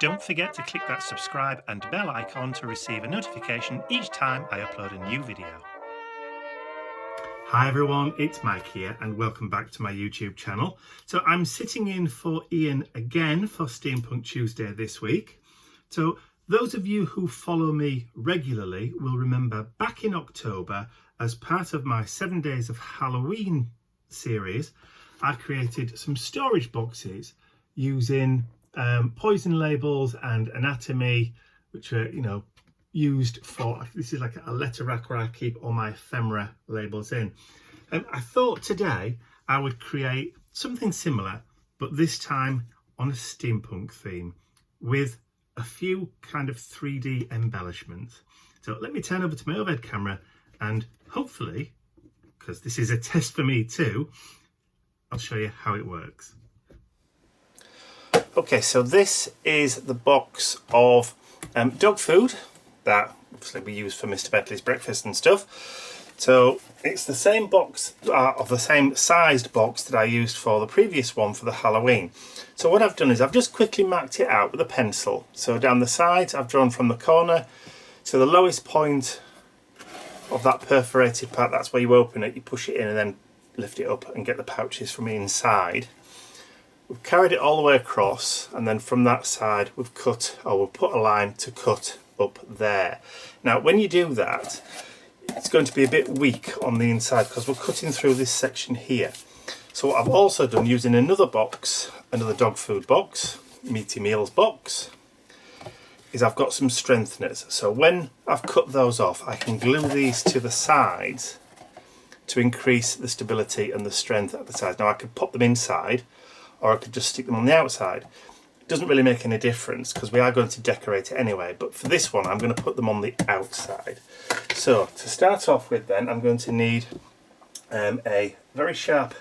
Don't forget to click that subscribe and bell icon to receive a notification each time I upload a new video. Hi everyone, it's Mike here and welcome back to my YouTube channel. So I'm sitting in for Ian again for Steampunk Tuesday this week. So those of you who follow me regularly will remember back in October, as part of my 7 days of Halloween series, I created some storage boxes using poison labels and anatomy, which are, used for, this is like a letter rack where I keep all my ephemera labels in. And I thought today I would create something similar, but this time on a steampunk theme with a few kind of 3D embellishments. So let me turn over to my overhead camera and hopefully, because this is a test for me too, I'll show you how it works. Okay, so this is the box of dog food that obviously we use for Mr. Bentley's breakfast and stuff. So it's the same box, of the same sized box that I used for the previous one for the Halloween. So what I've done is I've just quickly marked it out with a pencil. So down the sides I've drawn from the corner to the lowest point of that perforated part. That's where you open it, you push it in and then lift it up and get the pouches from the inside. We've carried it all the way across, and then from that side we've cut, or we've put a line to cut up there. Now when you do that, it's going to be a bit weak on the inside because we're cutting through this section here. So what I've also done, using another box, another dog food box, meaty meals box, is I've got some strengtheners. So when I've cut those off, I can glue these to the sides to increase the stability and the strength at the sides. Now I could pop them inside, or I could just stick them on the outside. It doesn't really make any difference because we are going to decorate it anyway, but for this one I'm going to put them on the outside. So to start off with then, I'm going to need a very sharp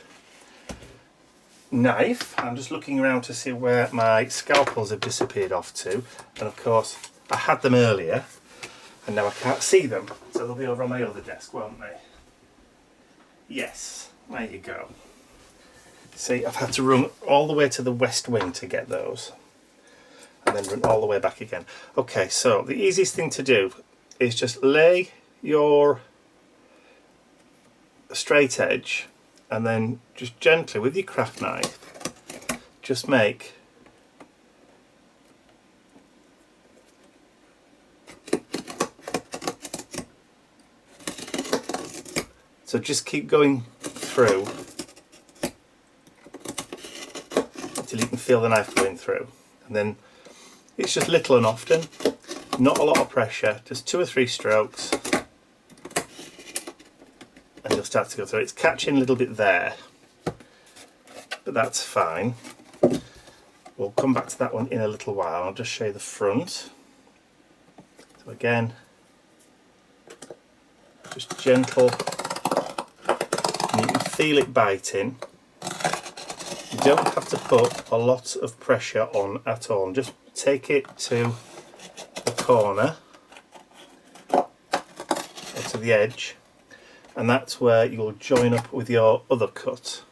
knife. I'm just looking around to see where my scalpels have disappeared off to, and of course I had them earlier and now I can't see them, so they'll be over on my other desk, won't they? Yes, there you go. See, I've had to run all the way to the west wing to get those, and then run all the way back again. Okay, so the easiest thing to do is just lay your straight edge and then just gently with your craft knife just make so just keep going through until you can feel the knife going through, and then it's just little and often, not a lot of pressure, just 2 or 3 strokes and you'll start to go through. It's catching a little bit there, but that's fine. We'll come back to that one in a little while. I'll just show you the front. So again, just gentle, and you can feel it biting. You don't have to put a lot of pressure on at all. Just take it to the corner or to the edge, and that's where you'll join up with your other cut.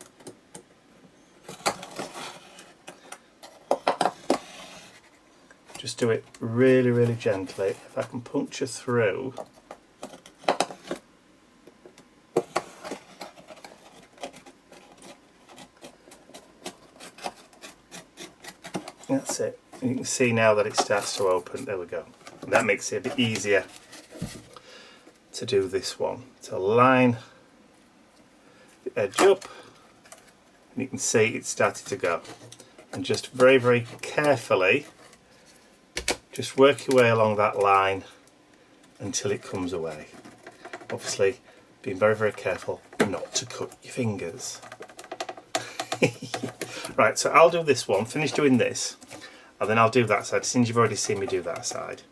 Just do it really, really gently. If I can puncture through, that's it. You can see now that it starts to open. There we go. And that makes it a bit easier to do this one. So line the edge up, and you can see it's started to go. And just very, very carefully, just work your way along that line until it comes away. Obviously, being very, very careful not to cut your fingers. Right, so I'll do this one, finish doing this, and then I'll do that side, since you've already seen me do that side.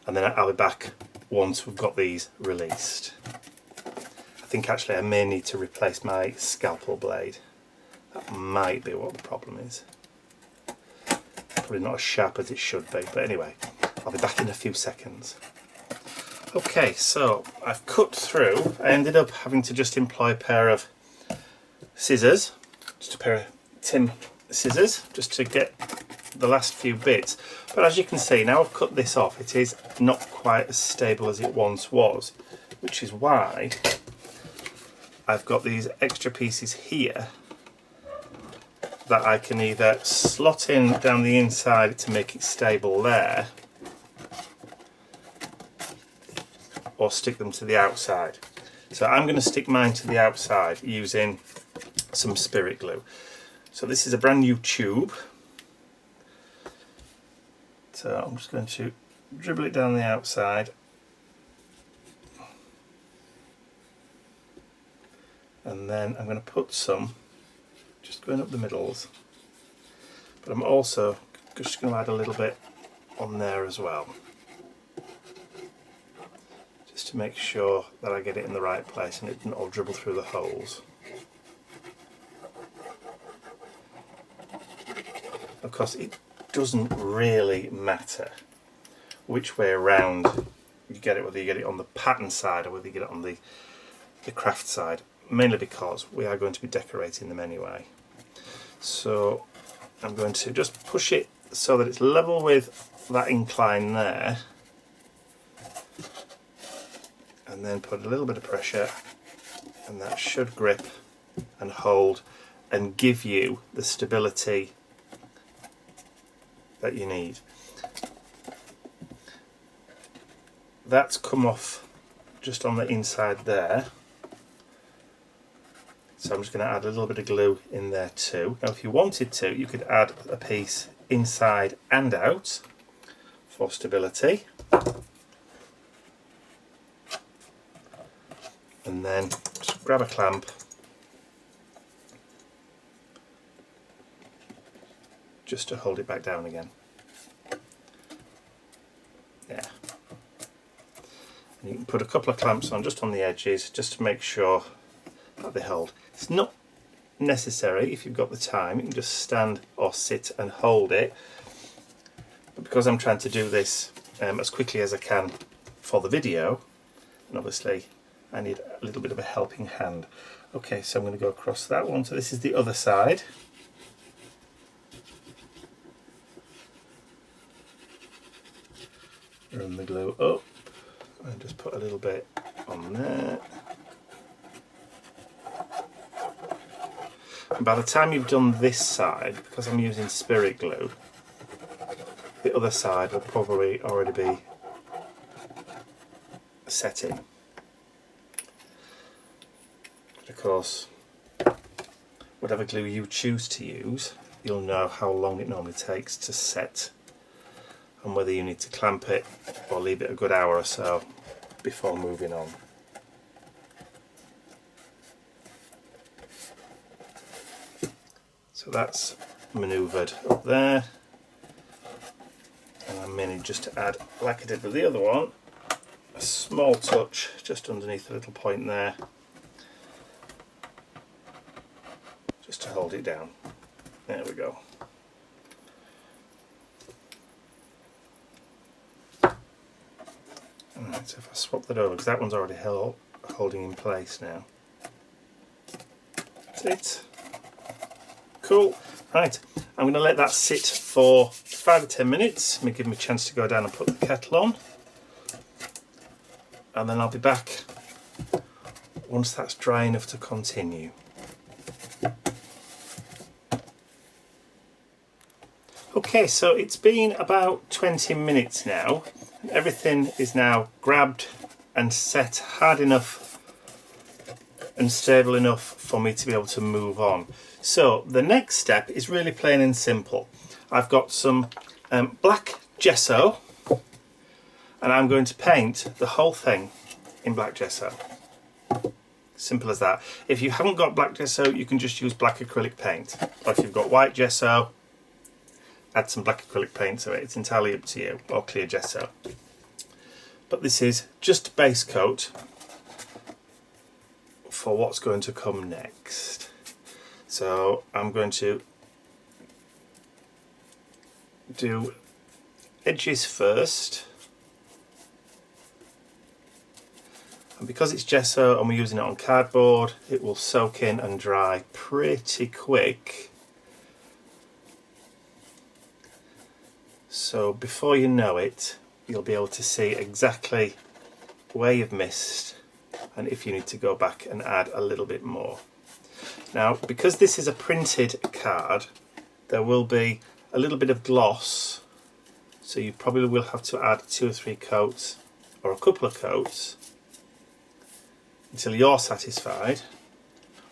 And then I'll be back once we've got these released. I think actually I may need to replace my scalpel blade. That might be what the problem is. Probably not as sharp as it should be, but anyway, I'll be back in a few seconds. Okay, so I've cut through. I ended up having to just employ a pair of scissors, just a pair of tin scissors, just to get the last few bits. But as you can see, now I've cut this off, it is not quite as stable as it once was, which is why I've got these extra pieces here that I can either slot in down the inside to make it stable there, or stick them to the outside. So I'm going to stick mine to the outside using some spirit glue. So this is a brand new tube. So I'm just going to dribble it down the outside. And then I'm going to put some just going up the middles. But I'm also just going to add a little bit on there as well, just to make sure that I get it in the right place and it doesn't all dribble through the holes. Of course, it doesn't really matter which way around you get it, whether you get it on the pattern side or whether you get it on the craft side, mainly because we are going to be decorating them anyway. So I'm going to just push it so that it's level with that incline there, and then put a little bit of pressure, and that should grip and hold and give you the stability that you need. That's come off just on the inside there, so I'm just going to add a little bit of glue in there too. Now if you wanted to, you could add a piece inside and out for stability, and then just grab a clamp just to hold it back down again. Yeah. And you can put a couple of clamps on just on the edges just to make sure that they hold. It's not necessary if you've got the time, you can just stand or sit and hold it. But because I'm trying to do this as quickly as I can for the video, and obviously I need a little bit of a helping hand. Okay, so I'm going to go across that one. So this is the other side. Run the glue up and just put a little bit on there. And by the time you've done this side, because I'm using spirit glue, the other side will probably already be setting. Of course, whatever glue you choose to use, you'll know how long it normally takes to set, and whether you need to clamp it or leave it a good hour or so before moving on. So that's manoeuvred up there, and I'm mainly just to add, like I did with the other one, a small touch just underneath the little point there, just to hold it down. There we go. Alright, so if I swap that over, because that one's already holding in place now. That's it. Cool. Right, I'm going to let that sit for 5 or 10 minutes. Let me give me a chance to go down and put the kettle on. And then I'll be back once that's dry enough to continue. Okay, so it's been about 20 minutes now. Everything is now grabbed and set hard enough and stable enough for me to be able to move on. So the next step is really plain and simple. I've got some black gesso, and I'm going to paint the whole thing in black gesso. Simple as that. If you haven't got black gesso, you can just use black acrylic paint. Or if you've got white gesso, add some black acrylic paint to it. It's entirely up to you, or clear gesso. But this is just base coat for what's going to come next. So I'm going to do edges first, and because it's gesso and we're using it on cardboard, it will soak in and dry pretty quick. So before you know it, you'll be able to see exactly where you've missed and if you need to go back and add a little bit more. Now, because this is a printed card, there will be a little bit of gloss, so you probably will have to add 2 or 3 coats or a couple of coats until you're satisfied,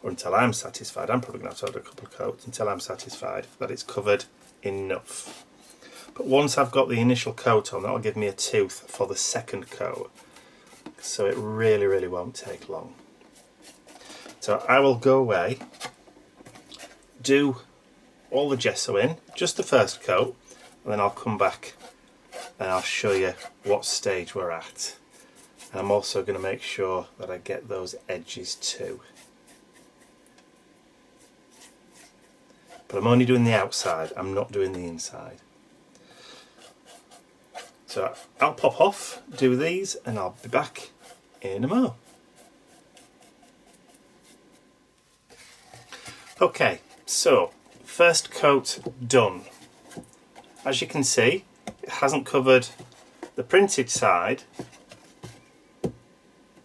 or until I'm satisfied. I'm probably going to have to add a couple of coats until I'm satisfied that it's covered enough. But once I've got the initial coat on, that'll give me a tooth for the second coat, so it really won't take long. So I will go away, do all the gesso in, just the first coat, and then I'll come back and I'll show you what stage we're at. And I'm also going to make sure that I get those edges too. But I'm only doing the outside, I'm not doing the inside. So I'll pop off, do these, and I'll be back in a mo. Okay, so first coat done. As you can see, it hasn't covered the printed side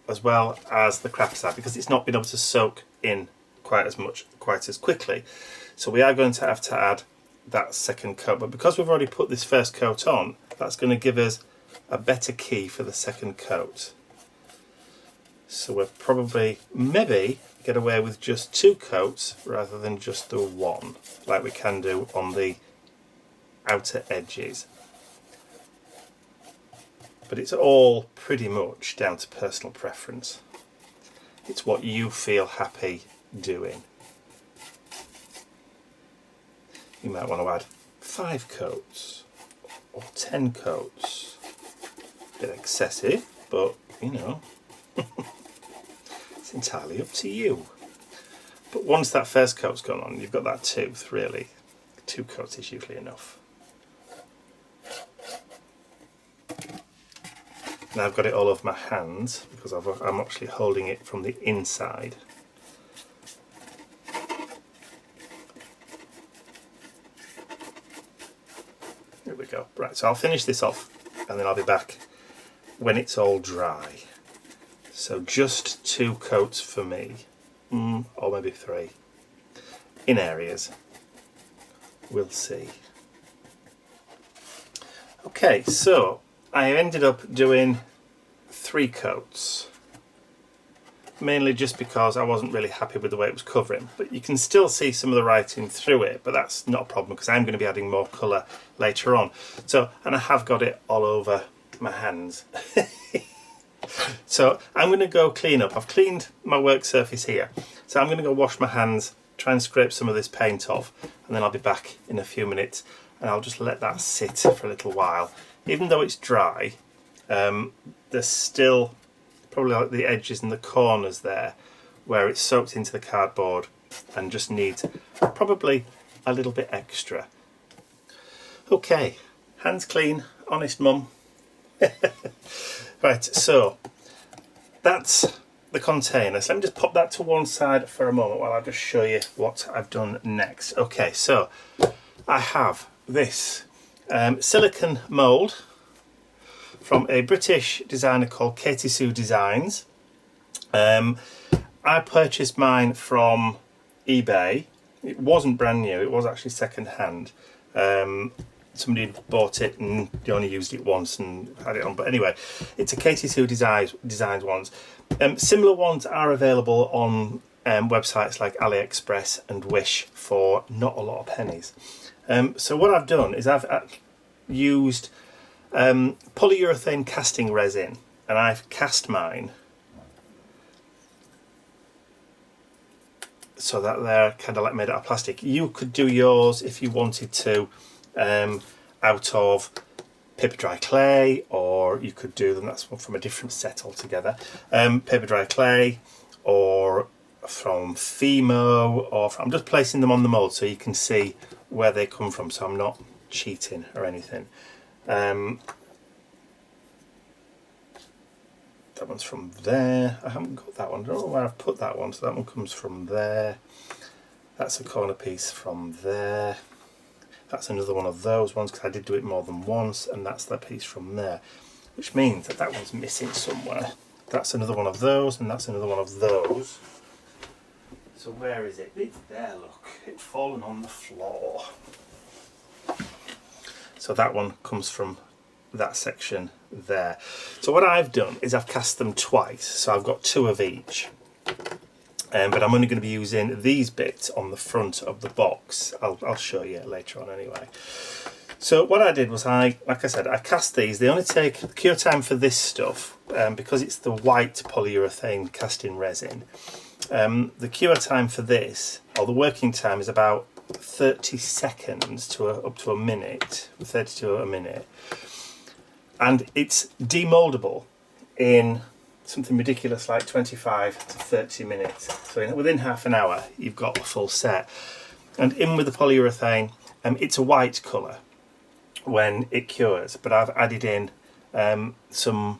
as well as the craft side because it's not been able to soak in quite as quickly. So we are going to have to add that second coat, but because we've already put this first coat on, that's going to give us a better key for the second coat. So we'll probably maybe get away with just 2 coats rather than just the 1, like we can do on the outer edges. But it's all pretty much down to personal preference. It's what you feel happy doing. You might want to add 5 coats or 10 coats. A bit excessive, but you know. It's entirely up to you. But once that first coat's gone on, you've got that tooth, really. 2 coats is usually enough. Now I've got it all over my hands because I'm actually holding it from the inside. There we go. Right, so I'll finish this off and then I'll be back when it's all dry. So just 2 coats for me, or maybe 3, in areas. We'll see. Okay, so I ended up doing 3 coats, mainly just because I wasn't really happy with the way it was covering, but you can still see some of the writing through it, but that's not a problem because I'm going to be adding more colour later on. So, and I have got it all over my hands. So I'm going to go clean up. I've cleaned my work surface here, so I'm going to go wash my hands, try and scrape some of this paint off, and then I'll be back in a few minutes and I'll just let that sit for a little while. Even though it's dry, there's still probably like the edges and the corners there where it's soaked into the cardboard and just needs probably a little bit extra. Okay, hands clean, honest mum. Right, so that's the container. So let me just pop that to one side for a moment while I just show you what I've done next. Okay, so I have this silicone mould from a British designer called Katie Sue Designs. I purchased mine from eBay. It wasn't brand new, it was actually second hand. Somebody had bought it and they only used it once and had it on, but anyway, it's a Katie Sue Designs ones. Similar ones are available on websites like AliExpress and Wish for not a lot of pennies. So what I've done is I've used polyurethane casting resin, and I've cast mine so that they're kind of like made out of plastic. You could do yours if you wanted to out of paper dry clay, or you could do them, that's one from a different set altogether, paper dry clay, or from Fimo, or from, I'm just placing them on the mould so you can see where they come from, so I'm not cheating or anything. That one's from there. I haven't got that one. I don't know where I've put that one. So that one comes from there. That's a corner piece from there. That's another one of those ones, because I did do it more than once, and that's the piece from there, which means that that one's missing somewhere. That's another one of those, and that's another one of those. So where is it? It's there, look. It's fallen on the floor. So that one comes from that section there. So what I've done is I've cast them twice, so I've got 2 of each. But I'm only going to be using these bits on the front of the box. I'll show you later on anyway. So what I did was like I said, I cast these. They only take, the cure time for this stuff, because it's the white polyurethane cast in resin, the cure time for this, or the working time, is about 30 seconds to up to a minute, 30 to a minute. And it's demoldable in something ridiculous like 25 to 30 minutes. So within half an hour, you've got a full set. And in with the polyurethane, it's a white colour when it cures, but I've added in some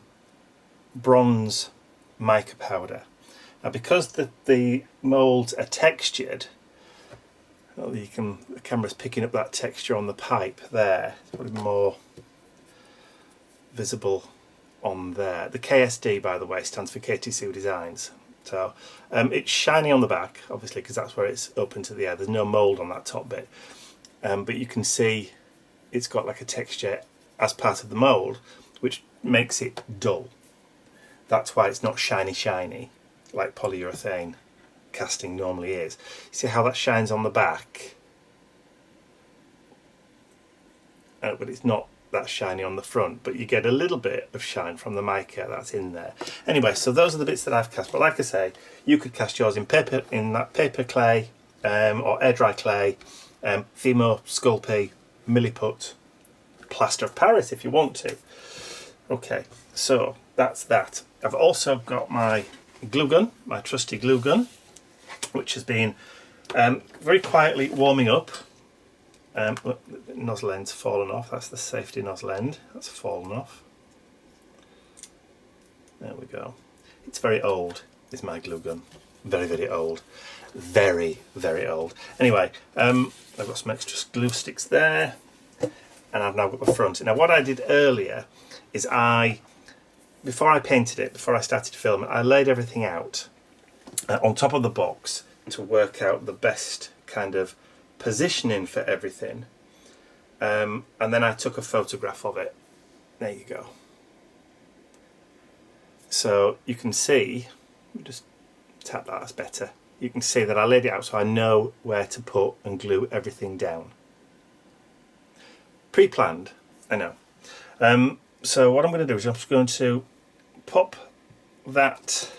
bronze mica powder. Now, because the moulds are textured, the camera's picking up that texture on the pipe there. It's probably more visible on there. The KSD, by the way, stands for KTC Designs. So it's shiny on the back, obviously, because that's where it's open to the air. There's no mould on that top bit, but you can see it's got like a texture as part of the mould, which makes it dull. That's why it's not shiny like polyurethane casting normally is. You see how that shines on the back, but it's not that shiny on the front, but you get a little bit of shine from the mica that's in there. Anyway, so those are the bits that I've cast, but like I say, you could cast yours in paper, in that paper clay, or air dry clay, Fimo, Sculpey, Milliput, plaster of Paris if you want to. Okay, so that's that. I've also got my glue gun, my trusty glue gun, which has been very quietly warming up. Look, the nozzle end's fallen off. That's the safety nozzle end. That's fallen off. There we go. It's very old, is my glue gun. Very, very old. Very, very old. Anyway, I've got some extra glue sticks there, and I've now got the front. Now, what I did earlier is before I painted it, before I started filming, I laid everything out on top of the box to work out the best kind of positioning for everything, and then I took a photograph of it. There you go. So you can see, let me just tap that, that's better. You can see that I laid it out so I know where to put and glue everything down. Pre-planned, I know. So what I'm going to do is I'm just going to pop that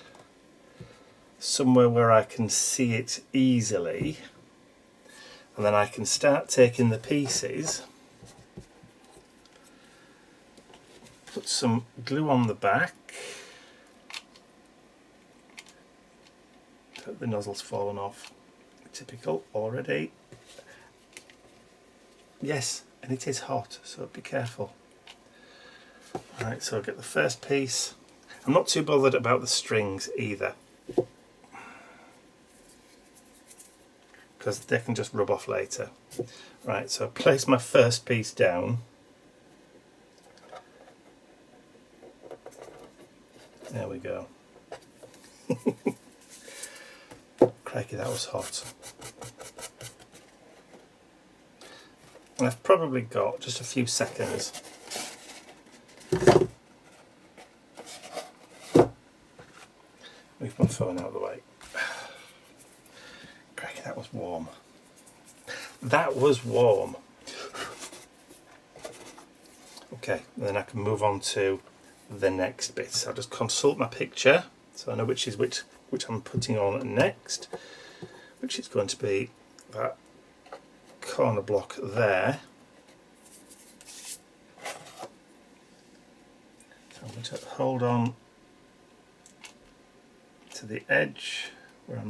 somewhere where I can see it easily, and then I can start taking the pieces, put some glue on the back. The nozzle's fallen off, typical already. Yes, and it is hot, so be careful. Right, so I'll get the first piece. I'm not too bothered about the strings either, because they can just rub off later. Right, so I place my first piece down. There we go. Crikey, that was hot. And I've probably got just a few seconds. Move my phone out of the way. Crikey, that was warm. That was warm. Okay, then I can move on to the next bit. So I'll just consult my picture so I know which is which I'm putting on next, which is going to be that corner block there. So I'm going to hold on to the edge where I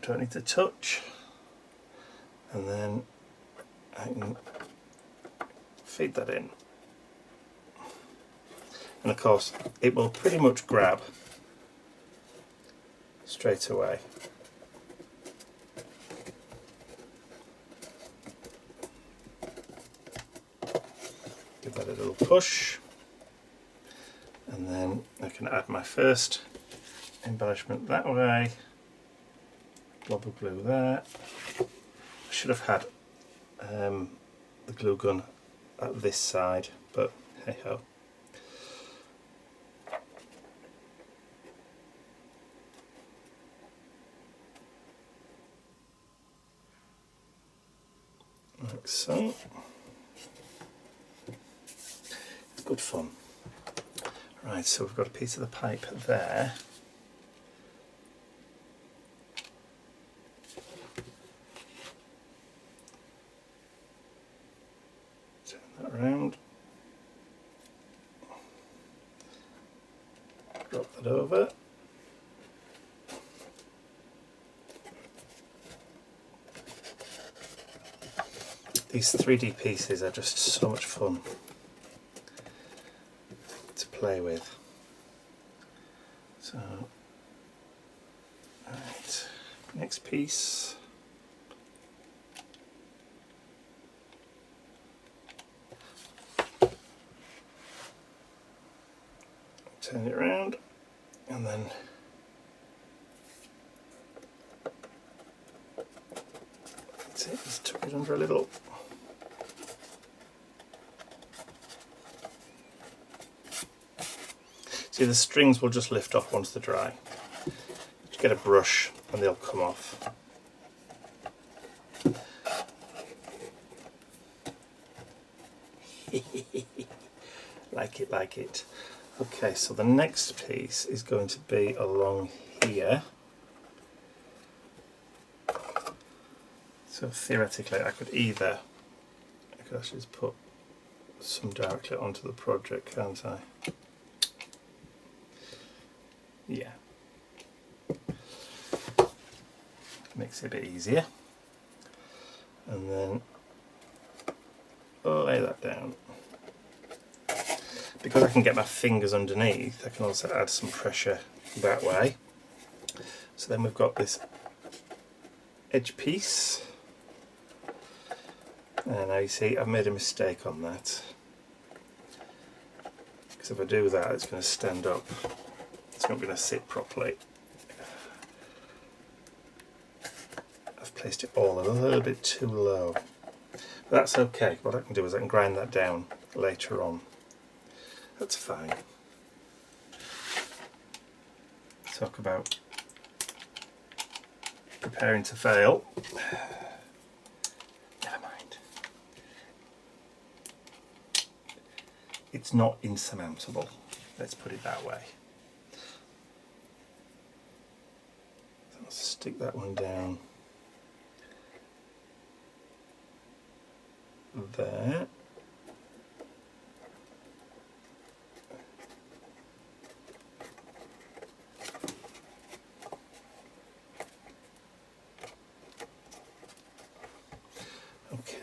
don't need to touch, and then I can feed that in. And of course it will pretty much grab straight away. Give that a little push, and then I can add my first embellishment that way. Blob of glue there. I should have had the glue gun at this side, but hey ho. Like so. It's good fun. Right, so we've got a piece of the pipe there. Turn that around. Drop that over. These 3D pieces are just so much fun to play with. So, right, next piece. Turn it around, and then that's it, just tuck it under a little. See, the strings will just lift off once they're dry. Just get a brush and they'll come off. Like it, like it. Okay, so the next piece is going to be along here. So theoretically I could actually just put some directly onto the project, can't I? Yeah. Makes it a bit easier. And then lay that down. Because I can get my fingers underneath, I can also add some pressure that way. So then we've got this edge piece. And now you see I've made a mistake on that. Because if I do that, it's going to stand up. It's not going to sit properly. I've placed it all a little bit too low. But that's okay. What I can do is I can grind that down later on. That's fine. Talk about preparing to fail. Never mind. It's not insurmountable. Let's put it that way. So let's stick that one down there.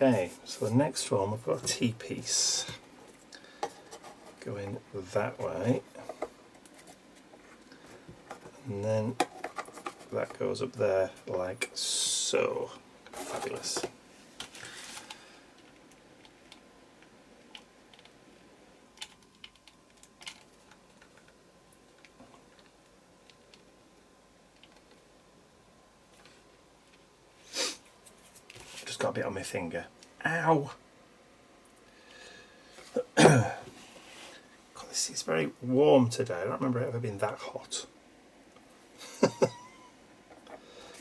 Okay, so the next one, we've got a T-piece going that way, and then that goes up there like so. Fabulous. Got a bit on my finger. Ow! God, this is very warm today. I don't remember it ever being that hot.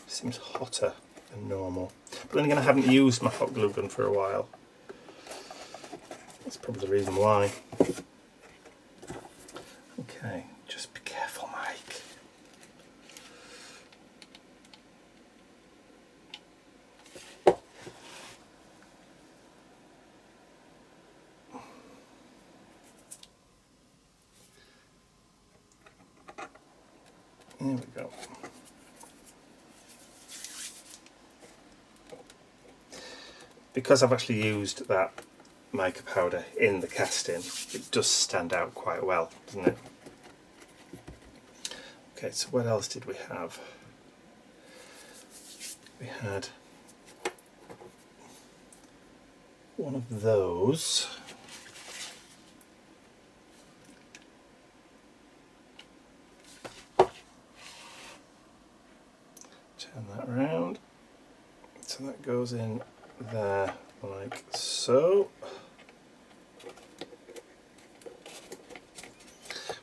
Seems hotter than normal. But then again, I haven't used my hot glue gun for a while. That's probably the reason why. Okay, just be careful, Mike. There we go. Because I've actually used that mica powder in the casting, it does stand out quite well, doesn't it? Okay, so what else did we have? We had one of those. goes in there like so.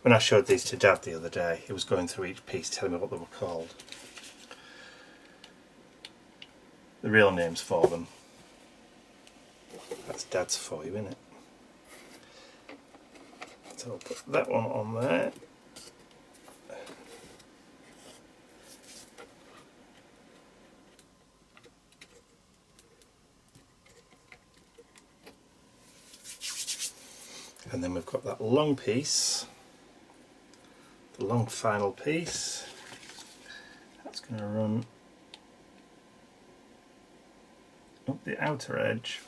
When I showed these to Dad the other day, he was going through each piece telling me what they were called. The real names for them. That's Dad's for you, isn't it? So I'll put that one on there. And then we've got that long piece, the long final piece. That's going to run up the outer edge.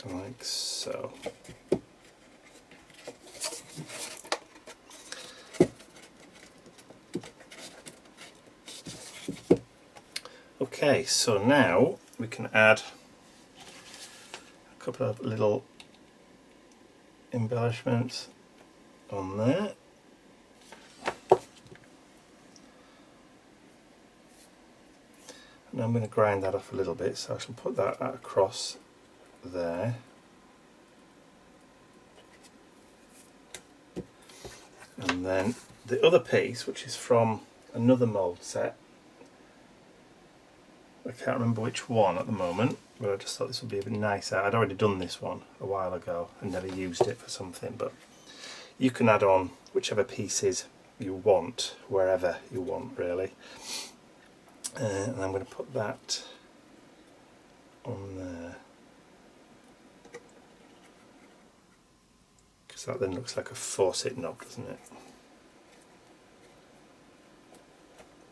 Like so. Okay, so now we can add a couple of little embellishments on there. And I'm going to grind that off a little bit, so I shall put that across there. And then the other piece, which is from another mould set, I can't remember which one at the moment, but I just thought this would be a bit nicer. I'd already done this one a while ago and never used it for something, but you can add on whichever pieces you want, wherever you want really. And I'm going to put that on there, because that then looks like a faucet knob, doesn't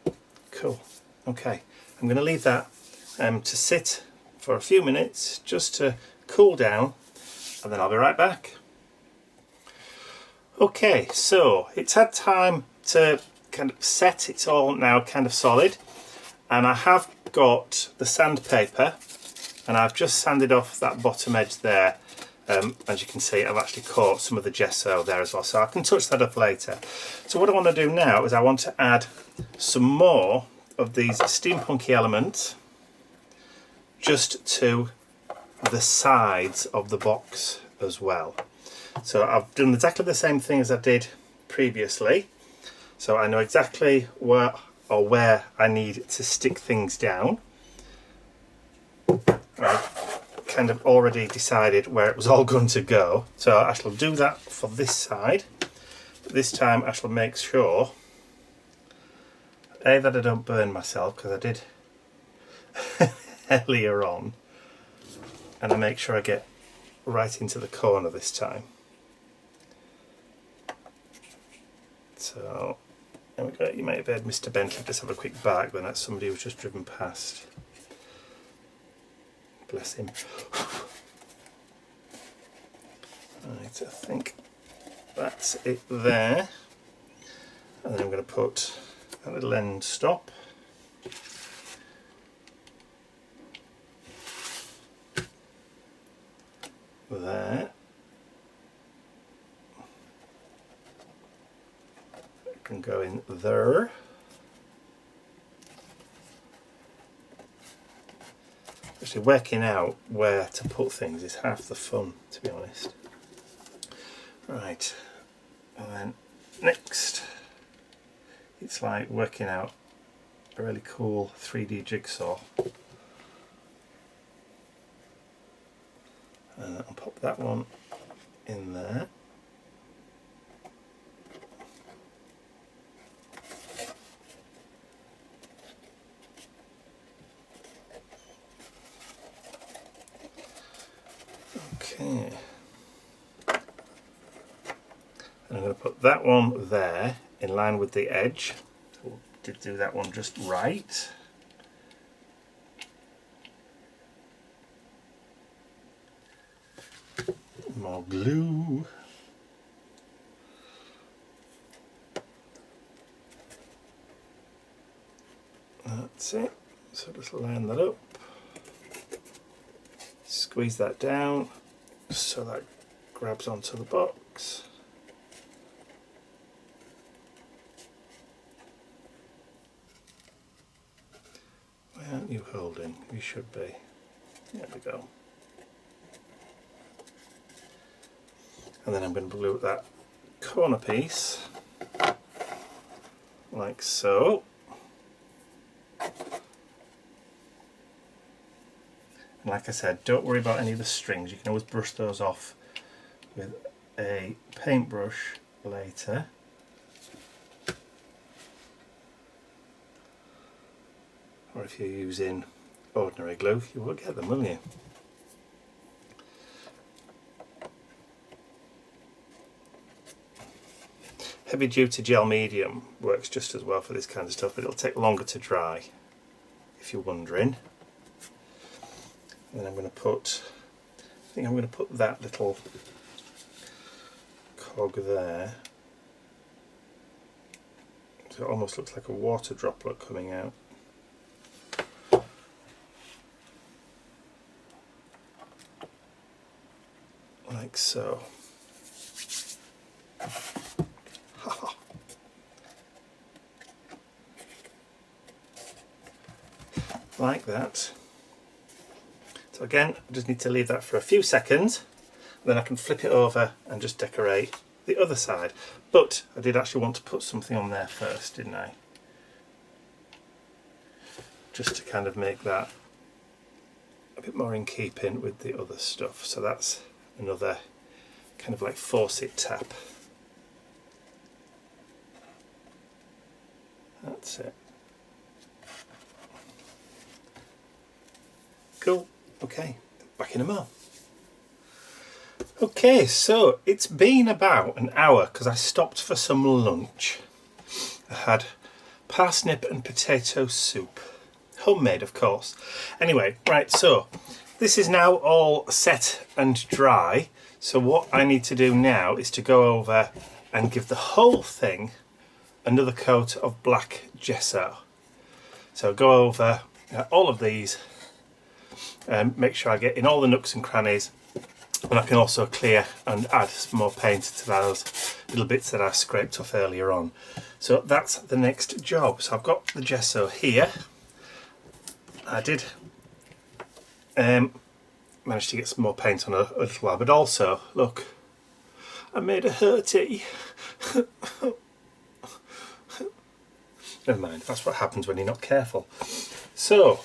it? Cool. Okay, I'm going to leave that to sit for a few minutes just to cool down, and then I'll be right back. Okay, so it's had time to kind of set. It's all now kind of solid, and I have got the sandpaper and I've just sanded off that bottom edge there. As you can see, I've actually caught some of the gesso there as well, so I can touch that up later. So what I want to do now is I want to add some more of these steampunky elements just to the sides of the box as well. So I've done exactly the same thing as I did previously, so I know exactly where I need to stick things down. I've kind of already decided where it was all going to go, so I shall do that for this side. But this time I shall make sure that I don't burn myself, because I did earlier on, and I make sure I get right into the corner this time. So there we go. You may have heard Mr. Bentley just have a quick bark when that's somebody who's just driven past. Bless him. Right, I think that's it there. And then I'm going to put a little end stop. There. It can go in there. Actually, working out where to put things is half the fun, to be honest. Right, and then next, it's like working out a really cool 3D jigsaw. And I'll pop that one in there. Okay. And I'm going to put that one there in line with the edge. So we'll do that one just right. More glue. That's it. So just line that up. Squeeze that down so that grabs onto the box. aren't you holding? You should be. There we go. And then I'm going to glue that corner piece like so. And like I said, don't worry about any of the strings. You can always brush those off with a paintbrush later. Or if you're using ordinary glue, you won't get them, will you? Heavy duty gel medium works just as well for this kind of stuff, but it'll take longer to dry, if you're wondering. And then I'm going to put, I think I'm going to put that little cog there. So it almost looks like a water droplet coming out. Like so. Like that. So again, I just need to leave that for a few seconds, then I can flip it over and just decorate the other side. But I did actually want to put something on there first, didn't I? Just to kind of make that a bit more in keeping with the other stuff. So that's another kind of like faucet tap. That's it. Cool. Okay, back in a mo. Okay, so it's been about an hour because I stopped for some lunch. I had parsnip and potato soup. Homemade, of course. Anyway, right, so this is now all set and dry. So what I need to do now is to go over and give the whole thing another coat of black gesso. So go over all of these and make sure I get in all the nooks and crannies, and I can also clear and add some more paint to those little bits that I scraped off earlier on. So that's the next job. So I've got the gesso here. I did manage to get some more paint on a little while, but also, look, I made a hurty. Never mind, that's what happens when you're not careful. So,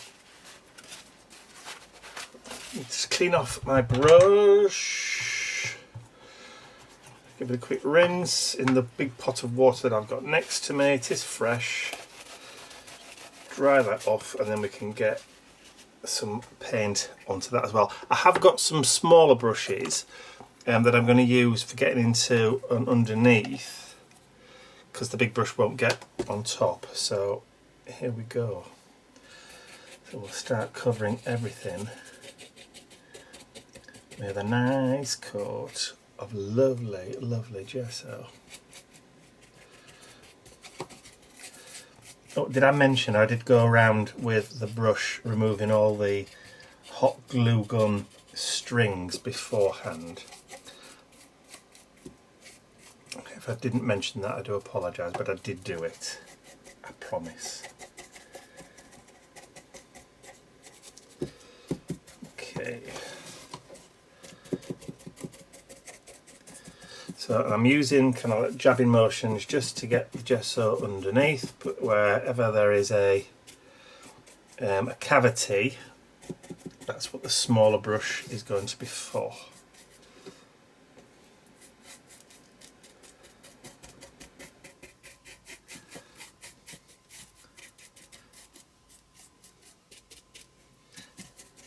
just clean off my brush, give it a quick rinse in the big pot of water that I've got next to me. It is fresh. Dry that off and then we can get some paint onto that as well. I have got some smaller brushes that I'm going to use for getting into and underneath, because the big brush won't get on top. So here we go. So we'll start covering everything with a nice coat of lovely, lovely gesso. Oh, did I mention I did go around with the brush removing all the hot glue gun strings beforehand? Okay, if I didn't mention that, I do apologise, but I did do it. I promise. Okay. So I'm using kind of like jabbing motions just to get the gesso underneath, but wherever there is a cavity, that's what the smaller brush is going to be for.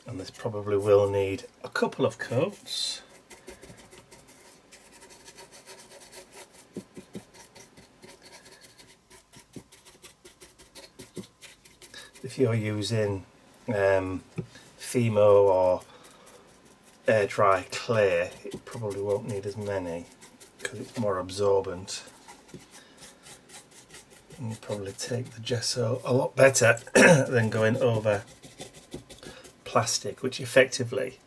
And this probably will need a couple of coats. If you're using Fimo or air dry clay, it probably won't need as many because it's more absorbent. And you probably take the gesso a lot better than going over plastic, which effectively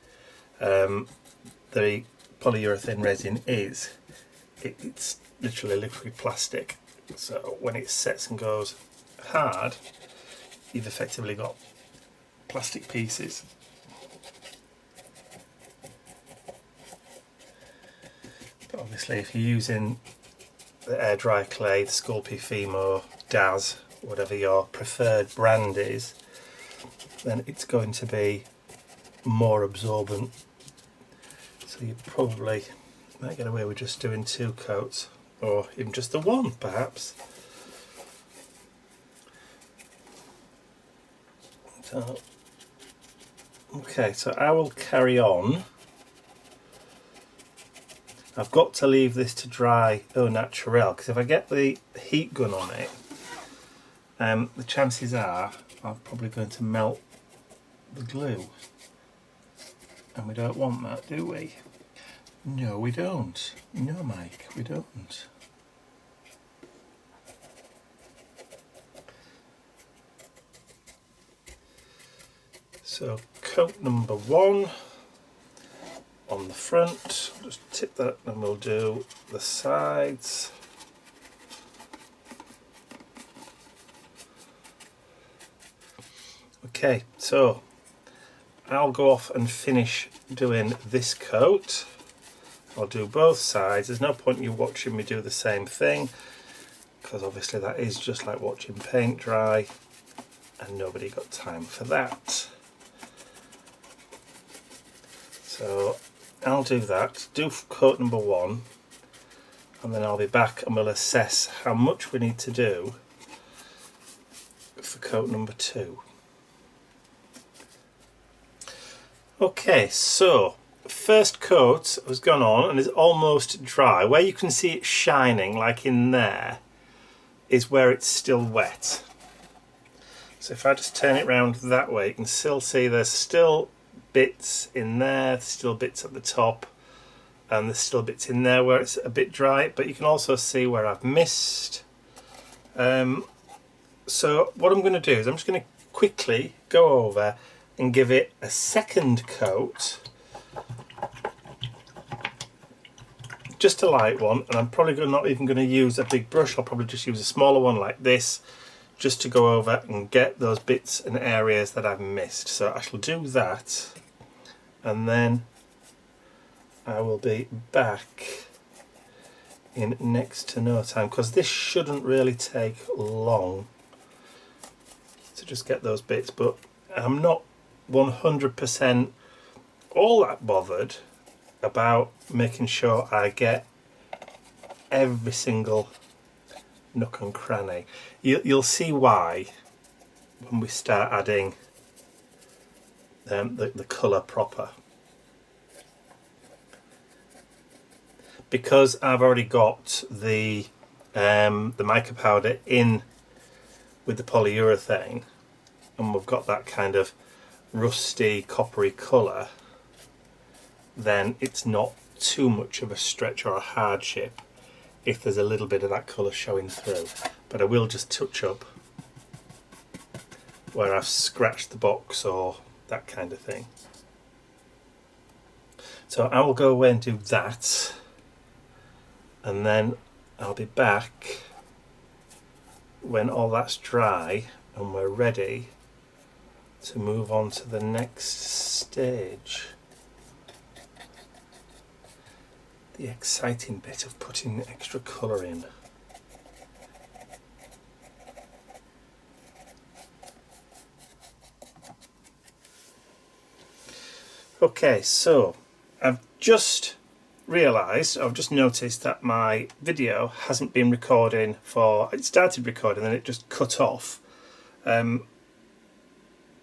the polyurethane resin is. It's literally liquid plastic. So when it sets and goes hard, you've effectively got plastic pieces. But obviously if you're using the air dry clay, the Sculpey Fimo, Daz, whatever your preferred brand is, then it's going to be more absorbent. So you probably might get away with just doing 2 coats, or even just the 1 perhaps. So, okay, so I will carry on. I've got to leave this to dry au naturel, because if I get the heat gun on it, the chances are I'm probably going to melt the glue. And we don't want that, do we? No, we don't. No, Mike, we don't. So coat number 1 on the front, just tip that and we'll do the sides. Okay, so I'll go off and finish doing this coat. I'll do both sides. There's no point in you watching me do the same thing, because obviously that is just like watching paint dry and nobody got time for that. So I'll do that, do coat number 1, and then I'll be back and we'll assess how much we need to do for coat number 2. Okay, so first coat has gone on and is almost dry. Where you can see it shining, like in there, is where it's still wet. So if I just turn it round that way, you can still see there's still bits in there, still bits at the top, and there's still bits in there where it's a bit dry, but you can also see where I've missed. So what I'm going to do is I'm just going to quickly go over and give it a second coat, just a light one, and I'm probably not even going to use a big brush. I'll probably just use a smaller one like this, just to go over and get those bits and areas that I've missed. So I shall do that, and then I will be back in next to no time, because this shouldn't really take long to just get those bits, but I'm not 100% all that bothered about making sure I get every single nook and cranny. You'll see why when we start adding the colour proper. Because I've already got the mica powder in with the polyurethane, and we've got that kind of rusty coppery colour, then it's not too much of a stretch or a hardship if there's a little bit of that colour showing through. But I will just touch up where I've scratched the box or that kind of thing. So I will go away and do that, and then I'll be back when all that's dry and we're ready to move on to the next stage. The exciting bit of putting extra colour in. Okay, so I've just realised, I've just noticed that my video hasn't been recording for, it started recording and then it just cut off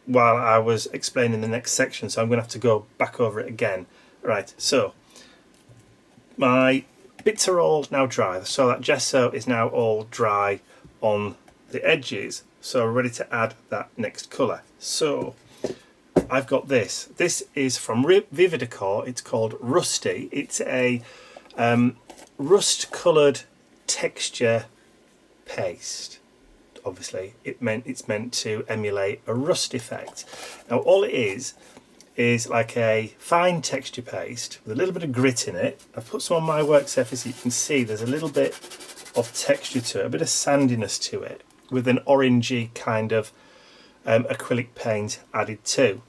while I was explaining the next section, so I'm going to have to go back over it again. Right, so my bits are all now dry, so that gesso is now all dry on the edges, so we're ready to add that next colour. So I've got this. This is from Viva Decor. It's called Rusty. It's a rust coloured texture paste. Obviously, it's meant to emulate a rust effect. Now, all it is like a fine texture paste with a little bit of grit in it. I've put some on my work surface. You can see there's a little bit of texture to it, a bit of sandiness to it, with an orangey kind of acrylic paint added to.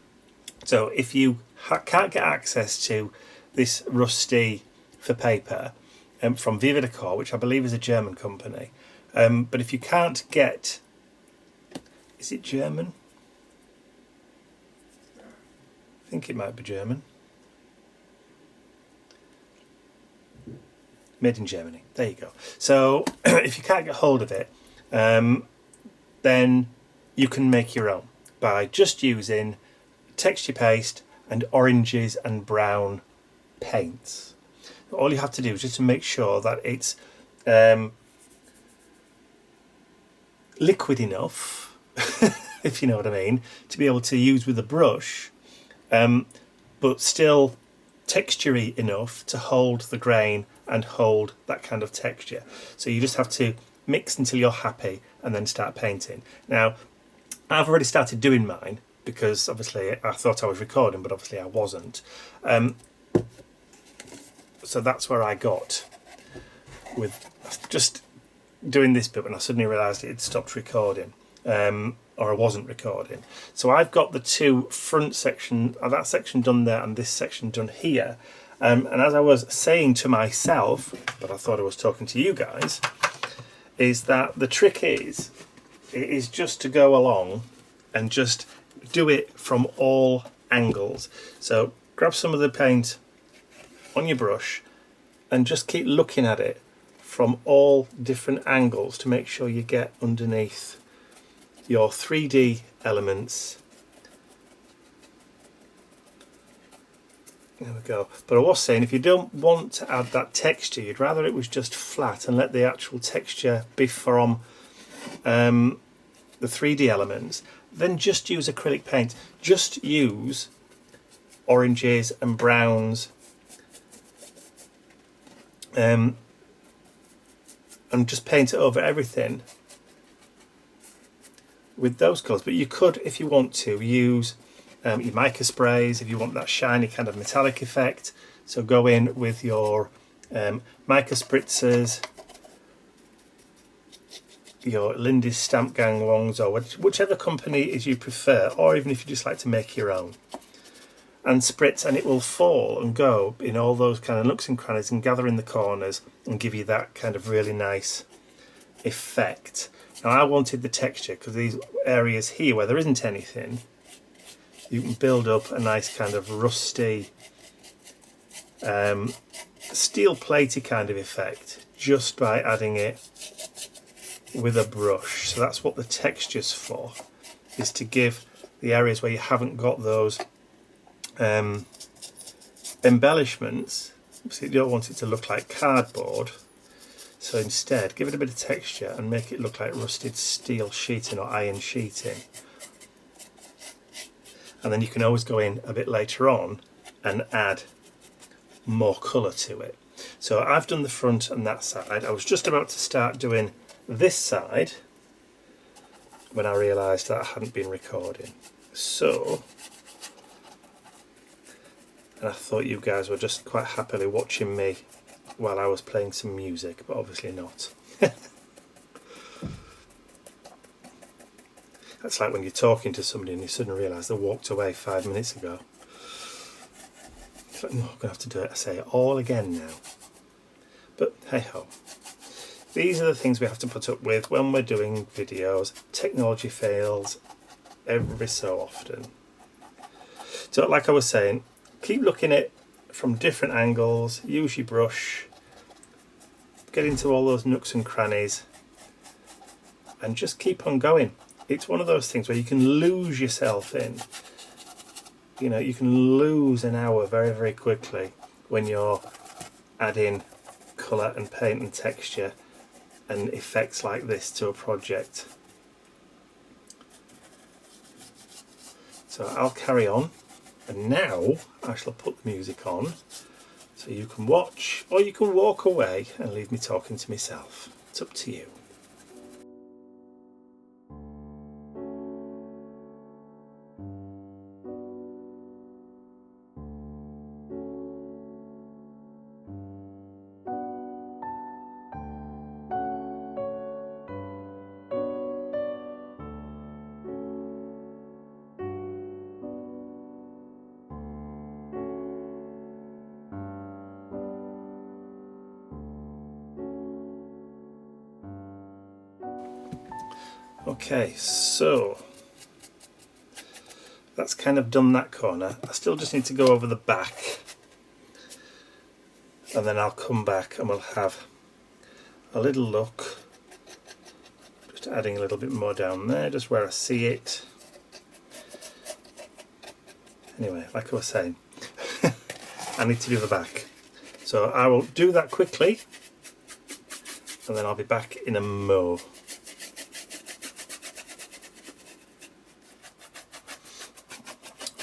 So if you can't get access to this Rusty for paper from Viva Decor, which I believe is a German company, but if you can't get, is it German? I think it might be German. Made in Germany. There you go. So if you can't get hold of it, then you can make your own by just using texture paste and oranges and brown paints. All you have to do is just to make sure that it's liquid enough, if you know what I mean, to be able to use with a brush, but still textury enough to hold the grain and hold that kind of texture. So you just have to mix until you're happy and then start painting. Now, I've already started doing mine because obviously I thought I was recording, but obviously I wasn't. So that's where I got with just doing this bit when I suddenly realised it had stopped recording, or I wasn't recording. So I've got the two front section, that section done there and this section done here. And as I was saying to myself, but I thought I was talking to you guys, is that the trick is just to go along and just do it from all angles. So grab some of the paint on your brush and just keep looking at it from all different angles to make sure you get underneath your 3D elements. There we go. But I was saying, if you don't want to add that texture, you'd rather it was just flat and let the actual texture be from the 3D elements, then just use acrylic paint. Just use oranges and browns and just paint it over everything with those colours. But you could, if you want to, use your mica sprays if you want that shiny kind of metallic effect. So go in with your mica spritzers, your Lindy's Stamp Gang ones, or whichever company is you prefer, or even if you just like to make your own, and spritz, and it will fall and go in all those kind of nooks and crannies and gather in the corners and give you that kind of really nice effect. Now I wanted the texture because these areas here where there isn't anything, you can build up a nice kind of rusty, steel platey kind of effect just by adding it with a brush. So that's what the texture's for, is to give the areas where you haven't got those embellishments. So you don't want it to look like cardboard, so instead give it a bit of texture and make it look like rusted steel sheeting or iron sheeting. And then you can always go in a bit later on and add more colour to it. So I've done the front and that side. I was just about to start doing this side when I realised that I hadn't been recording. So, and I thought you guys were just quite happily watching me while I was playing some music, but obviously not. That's like when you're talking to somebody and you suddenly realise they walked away 5 minutes ago. It's like, no, I'm going to have to do it, I say it all again now. But hey ho. These are the things we have to put up with when we're doing videos. Technology fails every so often. So like I was saying, keep looking at it from different angles, use your brush, get into all those nooks and crannies, and just keep on going. It's one of those things where you can lose yourself in. You know, you can lose an hour very, very quickly when you're adding colour and paint and texture and effects like this to a project. So I'll carry on, and now I shall put the music on so you can watch, or you can walk away and leave me talking to myself. It's up to you. Okay, so that's kind of done that corner. I still just need to go over the back, and then I'll come back and we'll have a little look, just adding a little bit more down there, just where I see it. Anyway, like I was saying, I need to do the back. So I will do that quickly, and then I'll be back in a mo.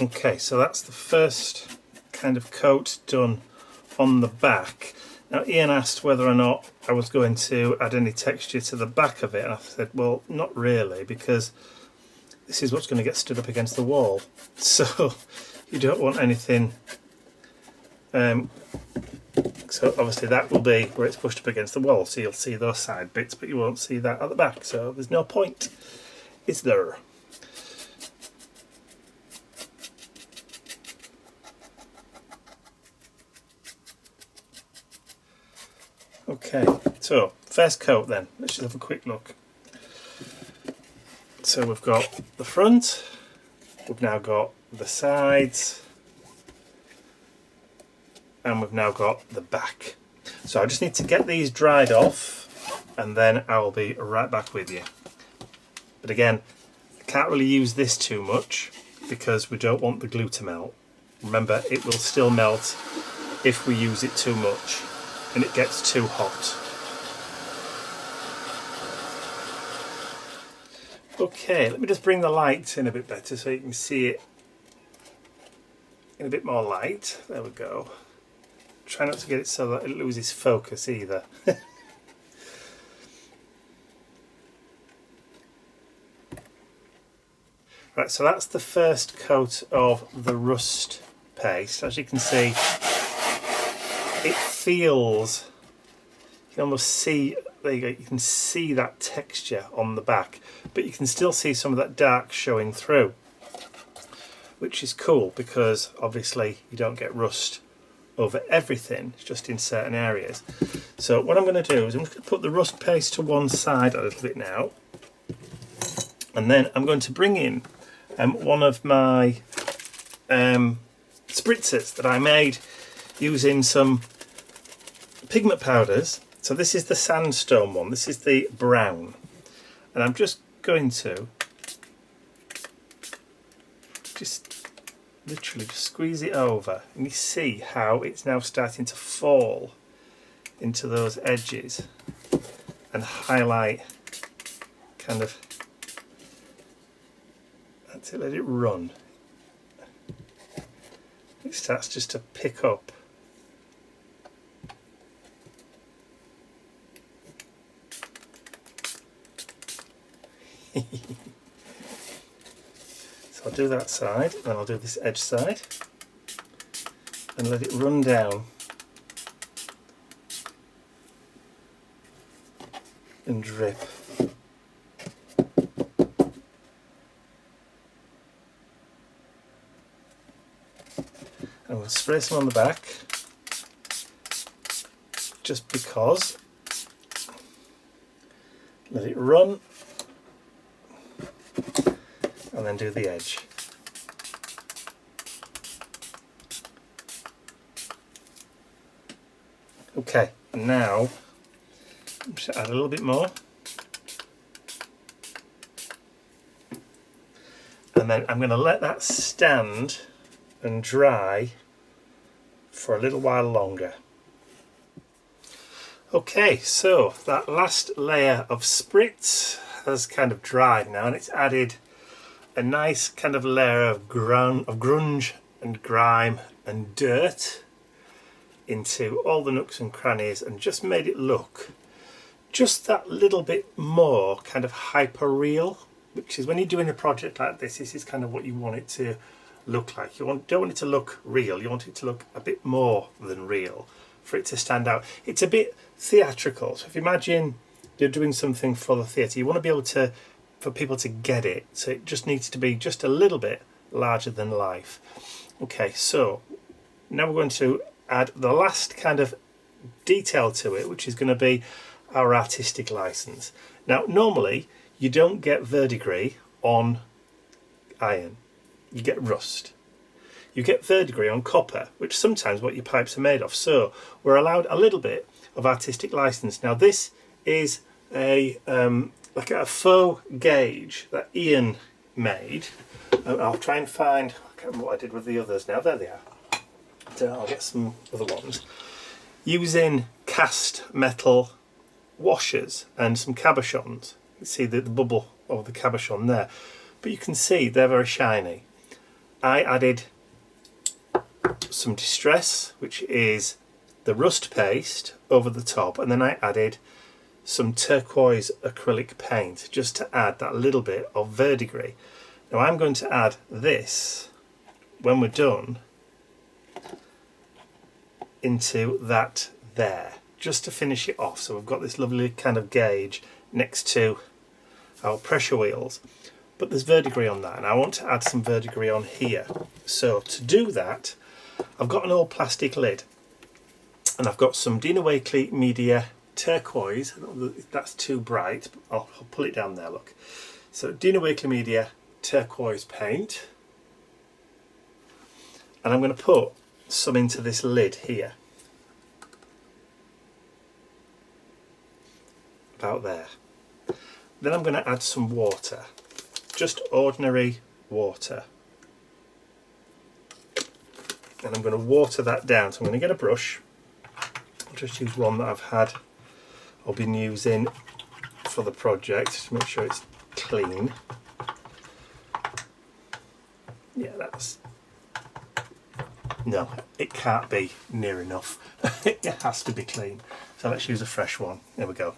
Okay, so that's the first kind of coat done on the back. Now Ian asked whether or not I was going to add any texture to the back of it, and I said, well, not really, because this is what's going to get stood up against the wall. So you don't want anything, so obviously that will be where it's pushed up against the wall, so you'll see those side bits, but you won't see that at the back, so there's no point, is there? Okay, so first coat then, let's just have a quick look. So we've got the front, we've now got the sides, and we've now got the back. So I just need to get these dried off, and then I will be right back with you. But again, I can't really use this too much because we don't want the glue to melt. Remember, it will still melt if we use it too much and it gets too hot. Okay, let me just bring the light in a bit better so you can see it in a bit more light. There we go. Try not to get it so that it loses focus either. Right, so that's the first coat of the rust paste. As you can see, it feels, you can almost see, there you go, you can see that texture on the back, but you can still see some of that dark showing through, which is cool because obviously you don't get rust over everything, it's just in certain areas. So what I'm going to do is I'm just going to put the rust paste to one side a little bit now, and then I'm going to bring in one of my spritzers that I made using some pigment powders. So this is the sandstone one, this is the brown, and I'm just going to just literally just squeeze it over, and you see how it's now starting to fall into those edges and highlight kind of, that's it, let it run. It starts just to pick up. So I'll do that side, then I'll do this edge side and let it run down and drip. And we'll spray some on the back just because. Let it run and then do the edge. Okay, and now I'm just add a little bit more, and then I'm going to let that stand and dry for a little while longer. Okay, so that last layer of spritz has kind of dried now, and it's added a nice kind of layer of grunge and grime and dirt into all the nooks and crannies, and just made it look just that little bit more kind of hyper real, which is when you're doing a project like this, this is kind of what you want it to look like. Don't want it to look real, you want it to look a bit more than real for it to stand out. It's a bit theatrical, so if you imagine you're doing something for the theatre, you want to be able to, for people to get it, so it just needs to be just a little bit larger than life. Okay, so now we're going to add the last kind of detail to it, which is going to be our artistic license. Now normally you don't get verdigris on iron, you get rust. You get verdigris on copper, which is sometimes what your pipes are made of. So we're allowed a little bit of artistic license. Now this is a like a faux gauge that Ian made. I'll try and find, I can't remember what I did with the others now. There they are. So I'll get some other ones. Using cast metal washers and some cabochons. You can see the bubble of the cabochon there. But you can see they're very shiny. I added some distress, which is the rust paste, over the top, and then I added some turquoise acrylic paint just to add that little bit of verdigris. Now I'm going to add this, when we're done, into that there, just to finish it off. So we've got this lovely kind of gauge next to our pressure wheels, but there's verdigris on that, and I want to add some verdigris on here. So to do that, I've got an old plastic lid, and I've got some Dina Wakley Media turquoise. That's too bright. I'll pull it down there, look. So Dina Wakley Media turquoise paint, and I'm going to put some into this lid here, about there. Then I'm going to add some water, just ordinary water, and I'm going to water that down. So I'm going to get a brush. I'll just use one that I've been using for the project to make sure it's clean. Yeah, no, it can't be near enough. It has to be clean. So let's use a fresh one. There we go.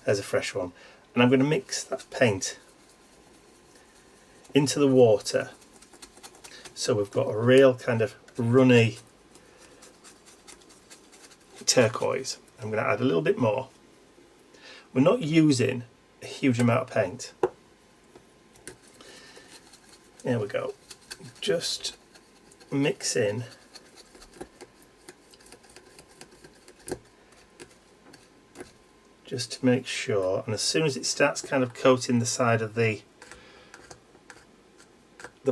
There's a fresh one. And I'm going to mix that paint into the water. So we've got a real kind of runny turquoise. I'm going to add a little bit more. We're not using a huge amount of paint. There we go. Just mix in just to make sure, and as soon as it starts kind of coating the side of the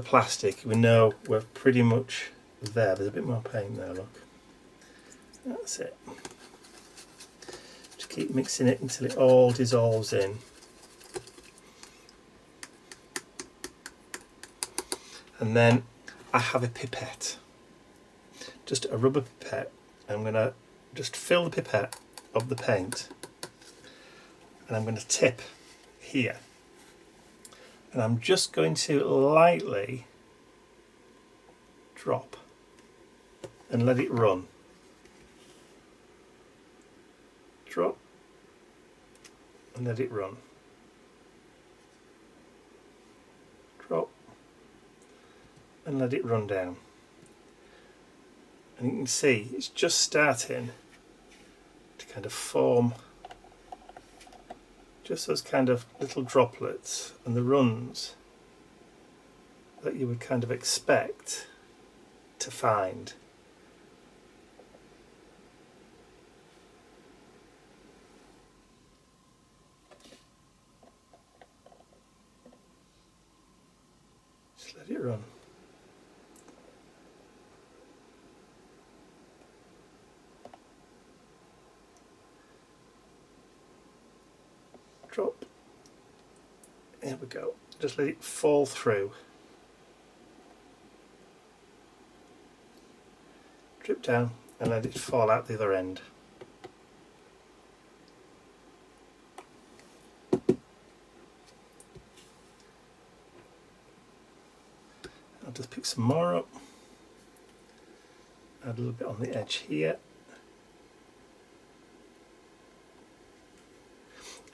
plastic, we know we're pretty much there. There's a bit more paint there, look. That's it. Just keep mixing it until it all dissolves in. And then I have a pipette, just a rubber pipette. I'm going to just fill the pipette of the paint, and I'm going to tip here, and I'm just going to lightly drop and let it run. Drop and let it run. Drop and let it run down. And you can see it's just starting to kind of form just those kind of little droplets and the runs that you would kind of expect to find. Just let it run. Drop. There we go. Just let it fall through. Drip down and let it fall out the other end. I'll just pick some more up. Add a little bit on the edge here.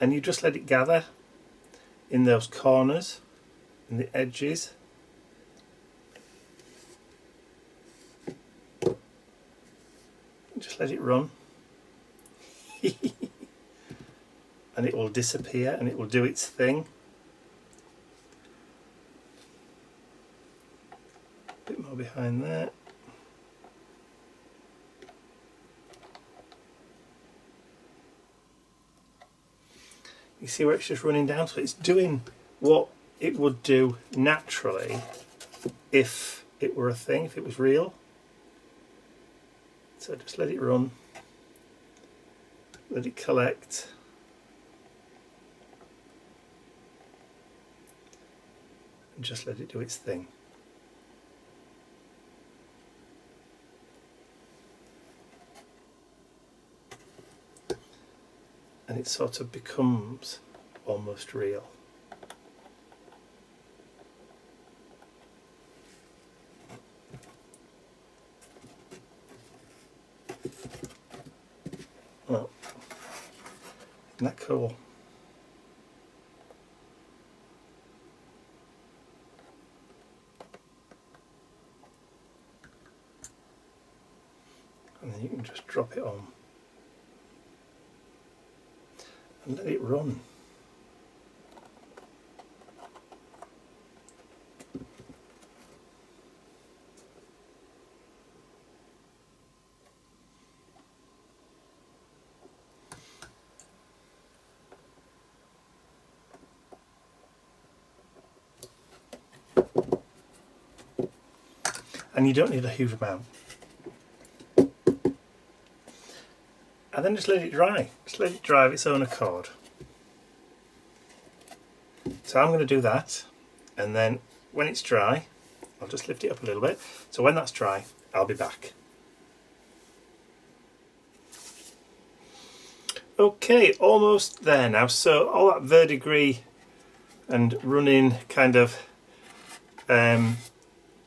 And you just let it gather in those corners, in the edges. Just let it run. And it will disappear and it will do its thing. A bit more behind there. You see where it's just running down? So it's doing what it would do naturally if it were a thing, if it was real. So just let it run, let it collect. And just let it do its thing. And it sort of becomes almost real. Well, isn't that cool? And then you can just drop it on and let it run. And you don't need a huge amount. And then just let it dry. Just let it dry of its own accord. So I'm going to do that, and then when it's dry, I'll just lift it up a little bit. So when that's dry, I'll be back. Okay, almost there now. So all that verdigris and running kind of, well,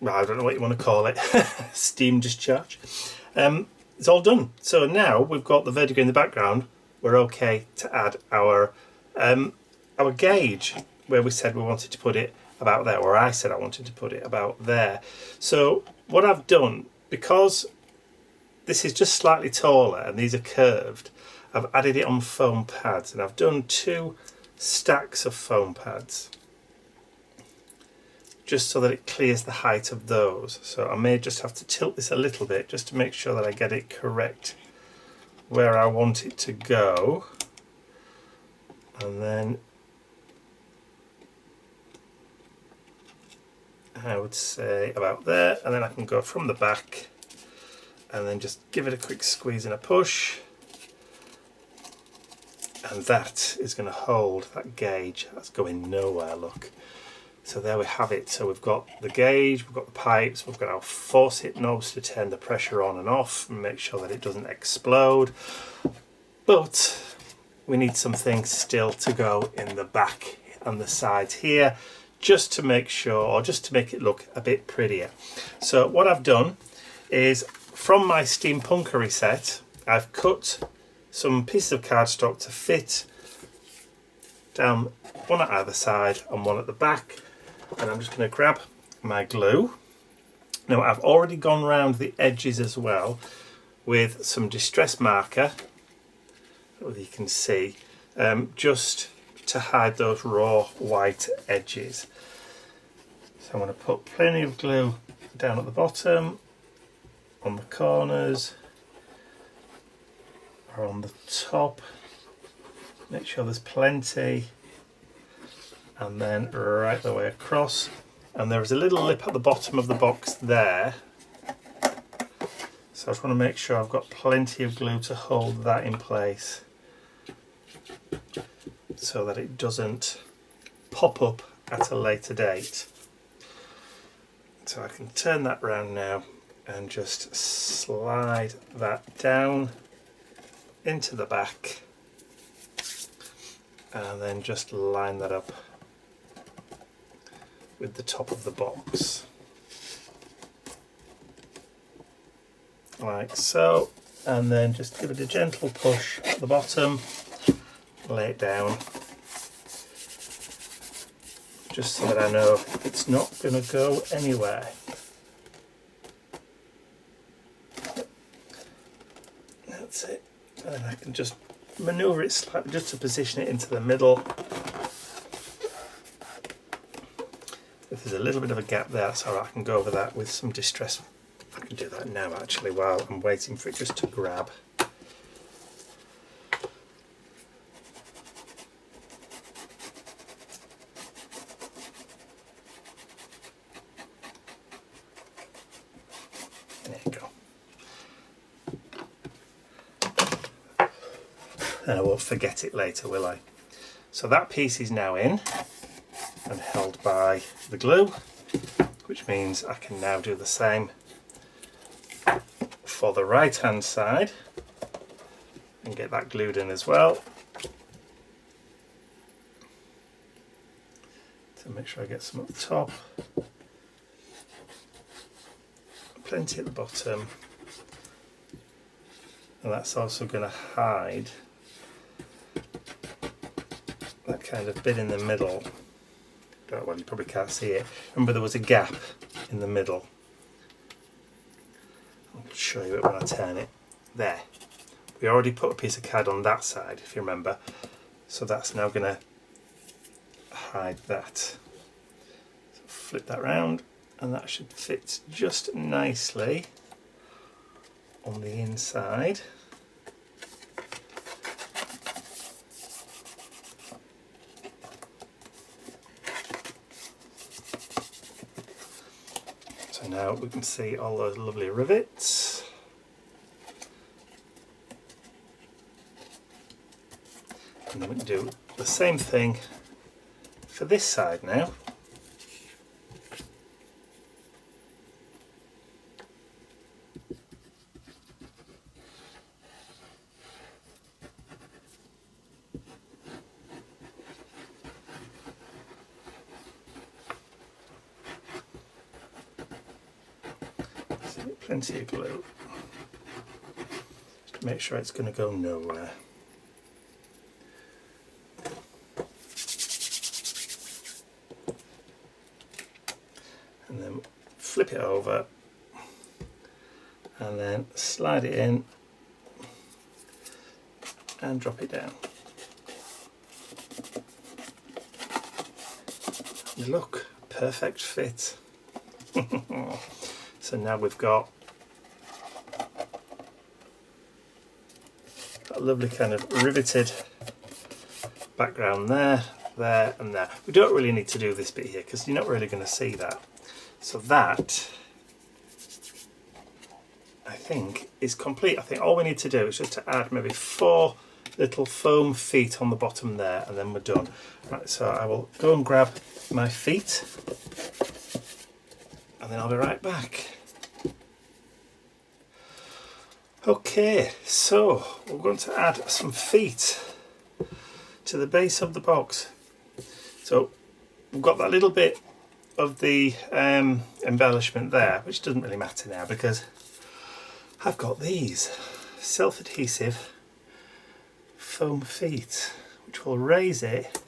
I don't know what you want to call it, steam discharge. It's all done. So now we've got the verdigris in the background. We're okay to add our gauge, where we said we wanted to put it about there, or I said I wanted to put it about there. So what I've done, because this is just slightly taller and these are curved, I've added it on foam pads, and I've done 2 stacks of foam pads, just so that it clears the height of those. So I may just have to tilt this a little bit just to make sure that I get it correct where I want it to go. And then I would say about there, and then I can go from the back and then just give it a quick squeeze and a push, and that is going to hold that gauge. That's going nowhere, look. So there we have it. So we've got the gauge, we've got the pipes, we've got our faucet knobs to turn the pressure on and off and make sure that it doesn't explode. But we need something still to go in the back and the sides here, just to make sure, or just to make it look a bit prettier. So what I've done is, from my steampunkery set, I've cut some pieces of cardstock to fit down, one at either side and one at the back. And I'm just going to grab my glue. Now I've already gone round the edges as well with some distress marker, as you can see, just to hide those raw white edges. So I'm going to put plenty of glue down at the bottom, on the corners, or on the top. Make sure there's plenty. And then right the way across, and there is a little lip at the bottom of the box there, so I just want to make sure I've got plenty of glue to hold that in place so that it doesn't pop up at a later date. So I can turn that round now and just slide that down into the back, and then just line that up with the top of the box, like so, and then just give it a gentle push at the bottom, lay it down, just so that I know it's not going to go anywhere. That's it, and then I can just manoeuvre it slightly just to position it into the middle. If there's a little bit of a gap there, that's alright, I can go over that with some distress. I can do that now actually while I'm waiting for it just to grab. and I won't forget it later, will I? So that piece is now in and held by the glue, which means I can now do the same for the right hand side and get that glued in as well. So make sure I get some at the top, plenty at the bottom, and that's also going to hide that kind of bit in the middle. Well, you probably can't see it. Remember, there was a gap in the middle. I'll show you it when I turn it. There. We already put a piece of card on that side, if you remember. So that's now going to hide that. So flip that round, and that should fit just nicely on the inside. So now we can see all those lovely rivets. And then we can do the same thing for this side now. Plenty of glue, just to make sure it's going to go nowhere. And then flip it over and then slide it in and drop it down. Look, perfect fit. So now we've got a lovely kind of riveted background there, there and there. We don't really need to do this bit here because you're not really going to see that. So that, I think, is complete. I think all we need to do is just to add maybe 4 little foam feet on the bottom there, and then we're done. Right, so I will go and grab my feet and then I'll be right back. Okay, so we're going to add some feet to the base of the box. So we've got that little bit of the embellishment there, which doesn't really matter now because I've got these self-adhesive foam feet, which will raise it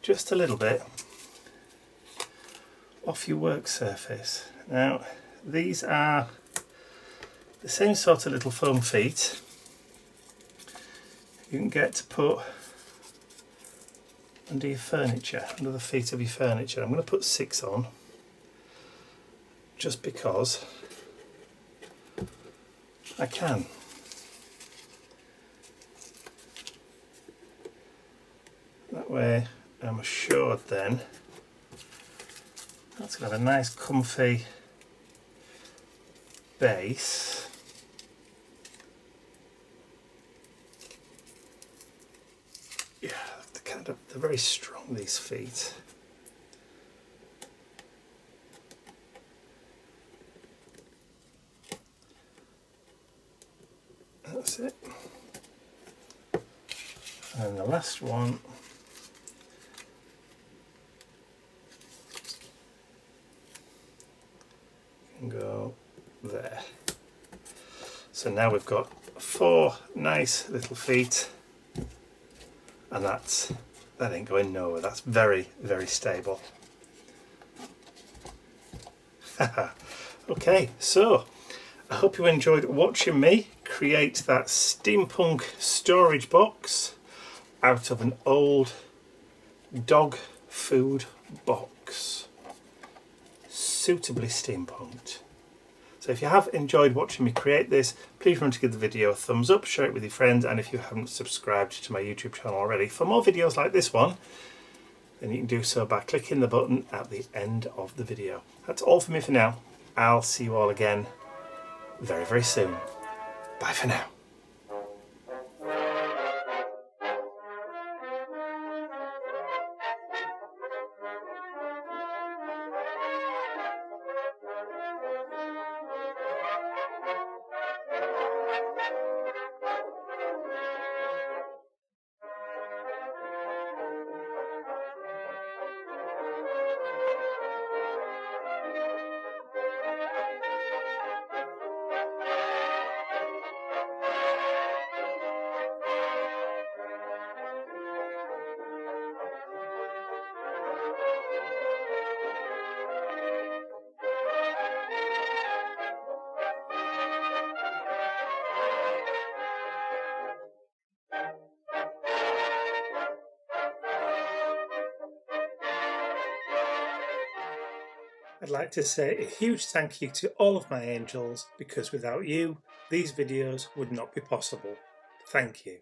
just a little bit off your work surface. Now, these are the same sort of little foam feet you can get to put under your furniture, under the feet of your furniture. I'm going to put 6 on just because I can. That way I'm assured then that's going to have a nice comfy base. Yeah, they're very strong, these feet. That's it. And the last one can go there. So now we've got 4 nice little feet, and that ain't going nowhere. That's very, very stable. Okay, so I hope you enjoyed watching me create that steampunk storage box out of an old dog food box, suitably steampunked. So if you have enjoyed watching me create this, please remember to give the video a thumbs up, share it with your friends, and if you haven't subscribed to my YouTube channel already for more videos like this one, then you can do so by clicking the button at the end of the video. That's all for me for now. I'll see you all again very, very soon. Bye for now. I'd like to say a huge thank you to all of my angels, because without you, these videos would not be possible. Thank you.